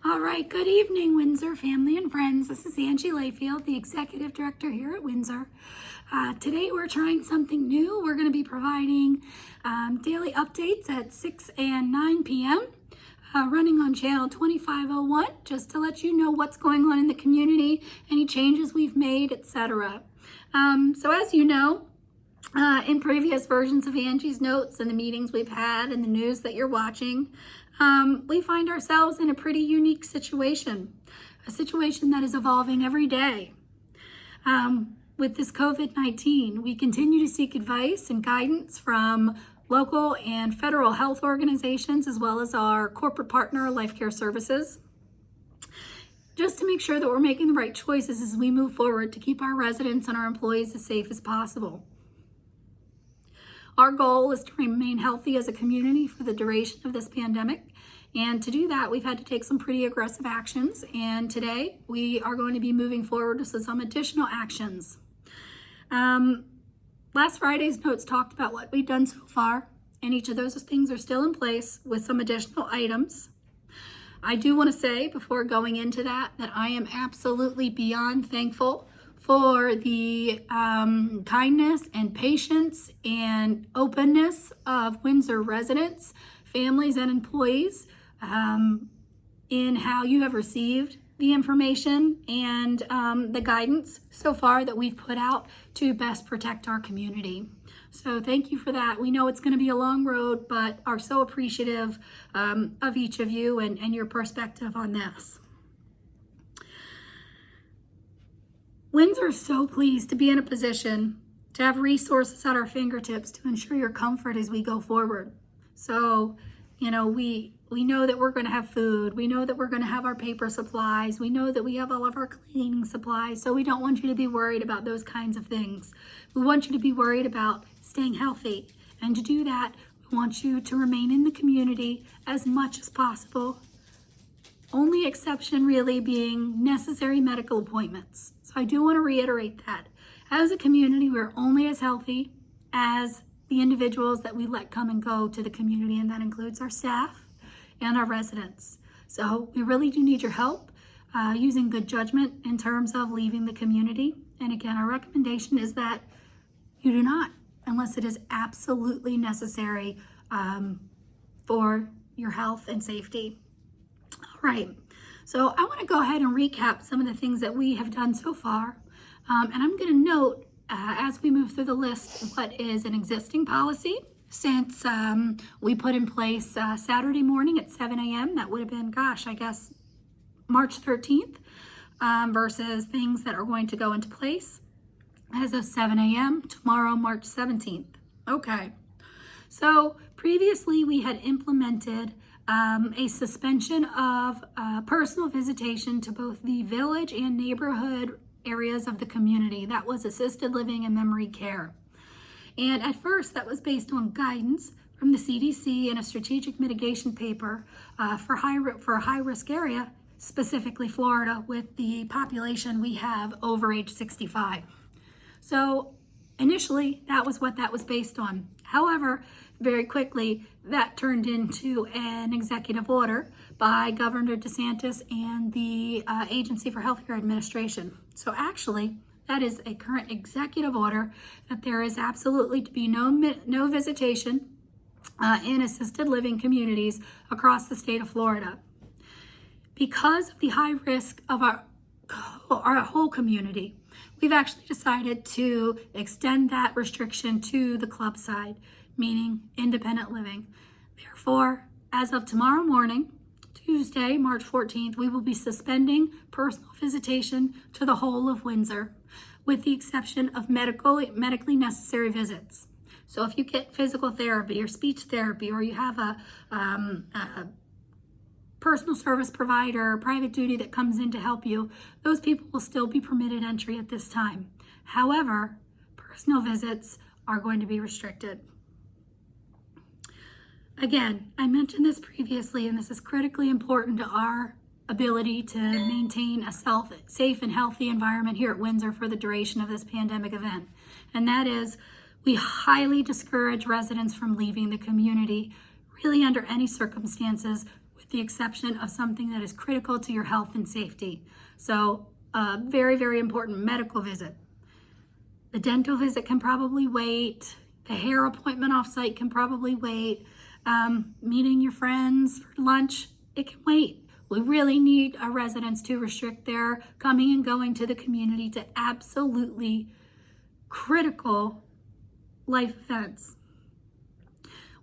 All right, good evening, Windsor family and friends. This is Angie Layfield, the Executive Director here at Windsor. Today we're trying something new. We're going to be providing daily updates at 6 and 9 p.m. Running on channel 2501, just to let you know what's going on in the community, any changes we've made, etc. So as you know, in previous versions of Angie's Notes and the meetings we've had and the news that you're watching, we find ourselves in a pretty unique situation, a situation that is evolving every day. With this COVID-19, we continue to seek advice and guidance from local and federal health organizations, as well as our corporate partner, Life Care Services, just to make sure that we're making the right choices as we move forward to keep our residents and our employees as safe as possible. Our goal is to remain healthy as a community for the duration of this pandemic. And to do that, we've had to take some pretty aggressive actions. And today we are going to be moving forward with some additional actions. Last Friday's notes talked about what we've done so far, and each of those things are still in place with some additional items. I do want to say before going into that I am absolutely beyond thankful for the kindness and patience and openness of Windsor residents, families, and employees in how you have received the information and the guidance so far that we've put out to best protect our community. So thank you for that. We know it's going to be a long road, but are so appreciative of each of you and your perspective on this. Windsor is so pleased to be in a position to have resources at our fingertips to ensure your comfort as we go forward. So, you know, we know that we're going to have food. We know that we're going to have our paper supplies. We know that we have all of our cleaning supplies. So we don't want you to be worried about those kinds of things. We want you to be worried about staying healthy. And to do that, we want you to remain in the community as much as possible. Only exception really being necessary medical appointments. So I do want to reiterate that. As a community, we're only as healthy as the individuals that we let come and go to the community, and that includes our staff and our residents. So we really do need your help using good judgment in terms of leaving the community. And again, our recommendation is that you do not, unless it is absolutely necessary for your health and safety. All right, so I want to go ahead and recap some of the things that we have done so far. And I'm going to note as we move through the list what is an existing policy since we put in place Saturday morning at 7 a.m. That would have been, March 13th versus things that are going to go into place as of 7 a.m. tomorrow, March 17th. Okay, so previously we had implemented a suspension of personal visitation to both the village and neighborhood areas of the community. That was assisted living and memory care. And at first that was based on guidance from the CDC and a strategic mitigation paper for a high-risk area, specifically Florida, with the population we have over age 65. So initially that was what that was based on. However, very quickly that turned into an executive order by Governor DeSantis and the Agency for Healthcare Administration. So actually, that is a current executive order that there is absolutely to be no visitation in assisted living communities across the state of Florida. Because of the high risk of our whole community, we've actually decided to extend that restriction to the club side, meaning independent living. Therefore, as of tomorrow morning, Tuesday, March 14th, we will be suspending personal visitation to the whole of Windsor, with the exception of medically necessary visits. So if you get physical therapy or speech therapy, or you have a personal service provider, private duty that comes in to help you, those people will still be permitted entry at this time. However, personal visits are going to be restricted. Again, I mentioned this previously, and this is critically important to our ability to maintain a safe and healthy environment here at Windsor for the duration of this pandemic event. And that is, we highly discourage residents from leaving the community, really under any circumstances, with the exception of something that is critical to your health and safety. So a very, very important medical visit. The dental visit can probably wait. The hair appointment off-site can probably wait. Meeting your friends for lunch, it can wait. We really need our residents to restrict their coming and going to the community to absolutely critical life events.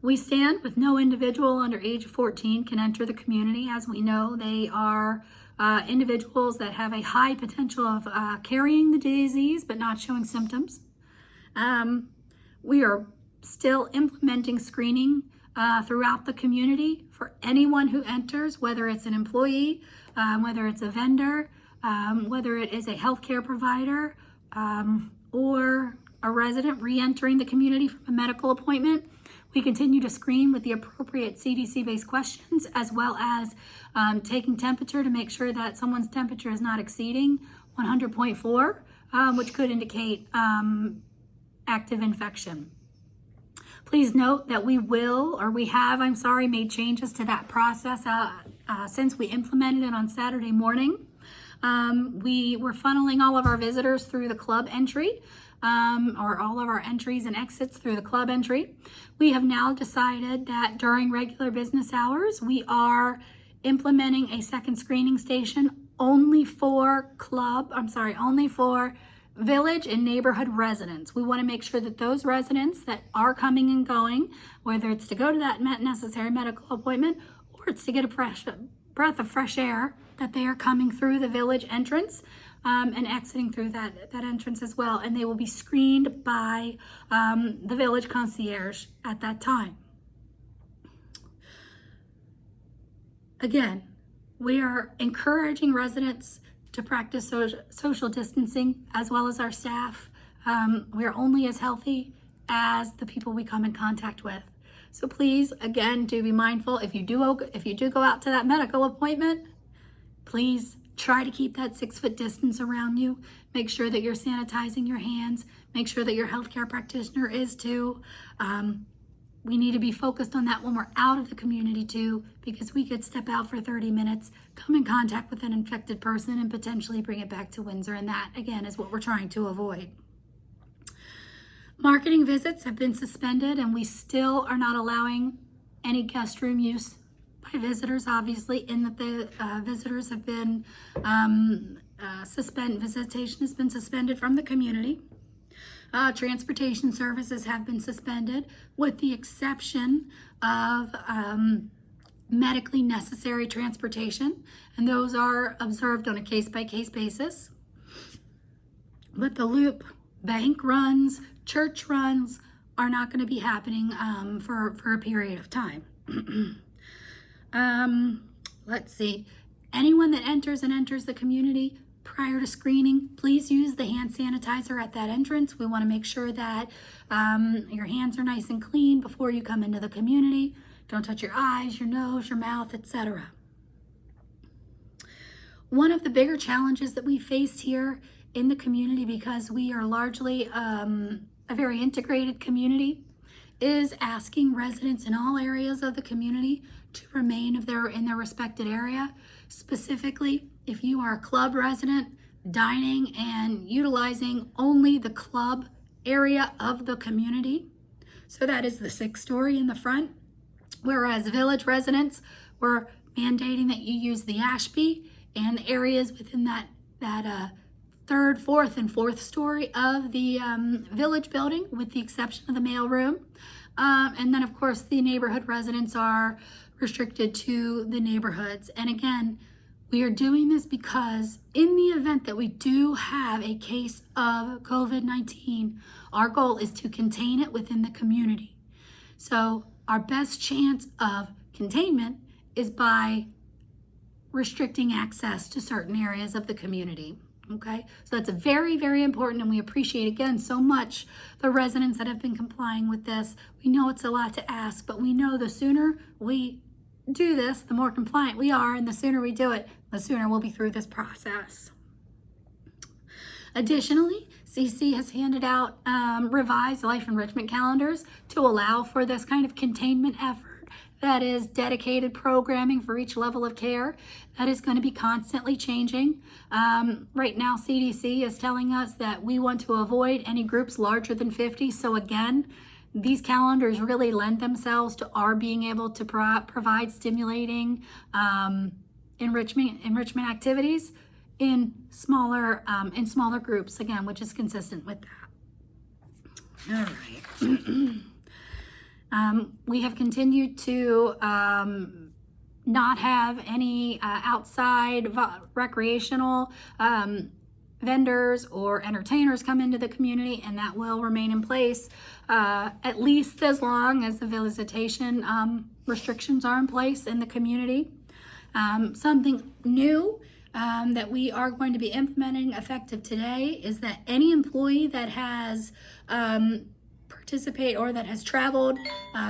We stand with no individual under age 14 can enter the community. As we know, they are individuals that have a high potential of carrying the disease but not showing symptoms. We are still implementing screening throughout the community for anyone who enters, whether it's an employee, whether it's a vendor, whether it is a healthcare provider, or a resident re-entering the community from a medical appointment. We continue to screen with the appropriate CDC-based questions, as well as taking temperature to make sure that someone's temperature is not exceeding 100.4, which could indicate active infection. Please note that we have made changes to that process since we implemented it on Saturday morning. We were funneling all of our visitors through the club entry, or all of our entries and exits through the club entry. We have now decided that during regular business hours, we are implementing a second screening station only for village and neighborhood residents. We want to make sure that those residents that are coming and going, whether it's to go to that necessary medical appointment or it's to get a breath of fresh air, that they are coming through the village entrance and exiting through that entrance as well. And they will be screened by the village concierge at that time. Again, we are encouraging residents to practice social distancing, as well as our staff. We are only as healthy as the people we come in contact with. So please, again, do be mindful. If you do go out to that medical appointment, please try to keep that 6-foot distance around you. Make sure that you're sanitizing your hands. Make sure that your healthcare practitioner is too. We need to be focused on that when we're out of the community too, because we could step out for 30 minutes, come in contact with an infected person, and potentially bring it back to Windsor. And that, again, is what we're trying to avoid. Marketing visits have been suspended, and we still are not allowing any guest room use by visitors, obviously, in that the visitors have been visitation has been suspended from the community. Transportation services have been suspended, with the exception of medically necessary transportation, and those are observed on a case-by-case basis. But the loop, bank runs, church runs are not going to be happening for a period of time. Let's see. Anyone that enters the community prior to screening, please use the hand sanitizer at that entrance. We want to make sure that your hands are nice and clean before you come into the community. Don't touch your eyes, your nose, your mouth, etc. One of the bigger challenges that we faced here in the community, because we are largely a very integrated community, is asking residents in all areas of the community to remain in their respected area. Specifically, if you are a club resident, dining and utilizing only the club area of the community. So that is the 6th story in the front. Whereas village residents, were mandating that you use the Ashby and the areas within that 3rd, 4th, and 4th story of the village building, with the exception of the mail room. And then, of course, the neighborhood residents are restricted to the neighborhoods. And again, we are doing this because in the event that we do have a case of COVID-19, our goal is to contain it within the community. So our best chance of containment is by restricting access to certain areas of the community. Okay, so that's very, very important, and we appreciate, again, so much the residents that have been complying with this. We know it's a lot to ask, but we know the sooner we do this, the more compliant we are, and the sooner we do it, the sooner we'll be through this process. Additionally, CC has handed out revised life enrichment calendars to allow for this kind of containment effort that is dedicated programming for each level of care. That is going to be constantly changing. Right now, CDC is telling us that we want to avoid any groups larger than 50. So again, these calendars really lend themselves to our being able to provide stimulating enrichment activities in smaller groups, again, which is consistent with that. All right. We have continued to not have any outside recreational vendors or entertainers come into the community, and that will remain in place at least as long as the visitation restrictions are in place in the community. Something new that we are going to be implementing effective today is that any employee that has participate or that has traveled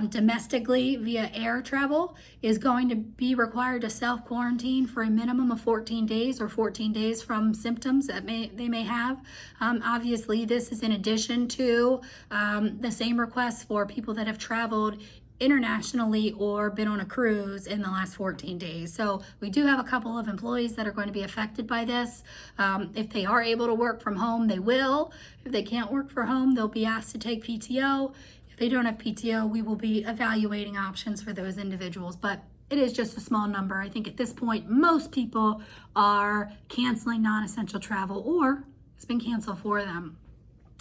domestically via air travel is going to be required to self-quarantine for a minimum of 14 days or 14 days from symptoms that they may have. Obviously, this is in addition to the same requests for people that have traveled internationally or been on a cruise in the last 14 days. So we do have a couple of employees that are going to be affected by this. If they are able to work from home, they will. If they can't work from home, they'll be asked to take PTO. If they don't have PTO, we will be evaluating options for those individuals. But it is just a small number. I think at this point, most people are canceling non-essential travel or it's been canceled for them.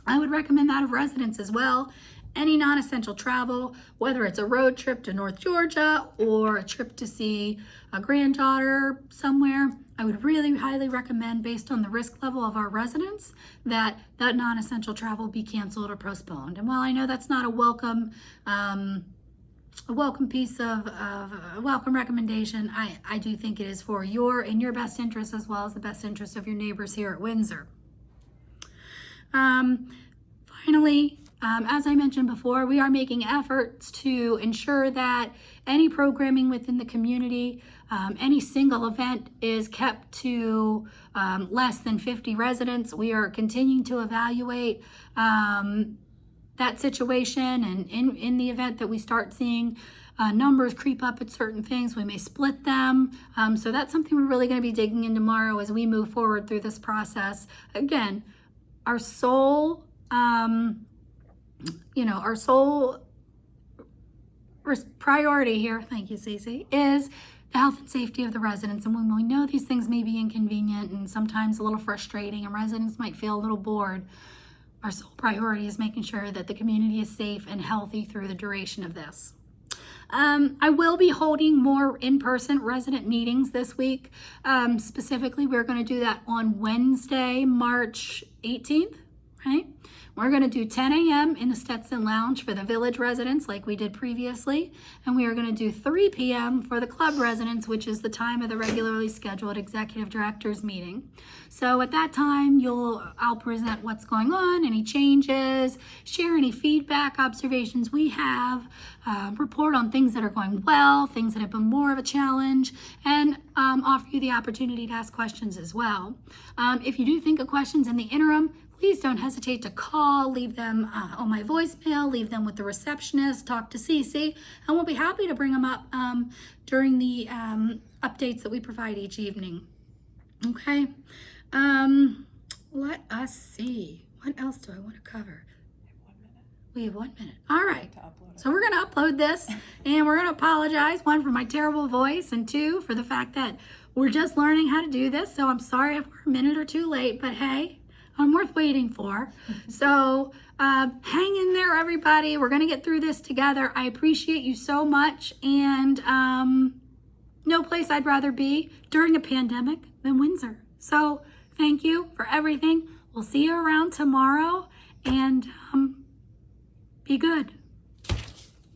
I would recommend that of residents as well. Any non-essential travel, whether it's a road trip to North Georgia or a trip to see a granddaughter somewhere, I would really highly recommend, based on the risk level of our residents, that non-essential travel be canceled or postponed. And while I know that's not a welcome piece of a welcome recommendation, I do think it is for in your best interest as well as the best interest of your neighbors here at Windsor. Finally, as I mentioned before, we are making efforts to ensure that any programming within the community, any single event is kept to less than 50 residents. We are continuing to evaluate that situation, and in the event that we start seeing numbers creep up at certain things, we may split them. So that's something we're really going to be digging in tomorrow as we move forward through this process. Again, our sole priority here, thank you, Cece, is the health and safety of the residents. And when we know these things may be inconvenient and sometimes a little frustrating and residents might feel a little bored, our sole priority is making sure that the community is safe and healthy through the duration of this. I will be holding more in-person resident meetings this week. Specifically, we're going to do that on Wednesday, March 18th, right? We're going to do 10 a.m. in the Stetson Lounge for the village residents like we did previously. And we are going to do 3 p.m. for the club residents, which is the time of the regularly scheduled executive directors meeting. So at that time, I'll present what's going on, any changes, share any feedback, observations we have, report on things that are going well, things that have been more of a challenge, and offer you the opportunity to ask questions as well. If you do think of questions in the interim, please don't hesitate to call, leave them on my voicemail, leave them with the receptionist, talk to Cece, and we'll be happy to bring them up during the updates that we provide each evening. Okay, let us see. What else do I want to cover? We have 1 minute. All right. So we're going to upload this, and we're going to apologize, one, for my terrible voice, and two, for the fact that we're just learning how to do this. So I'm sorry if we're a minute or two late, but hey, I'm worth waiting for. So hang in there, everybody. We're going to get through this together. I appreciate you so much. And no place I'd rather be during a pandemic than Windsor. So thank you for everything. We'll see you around tomorrow, and be good.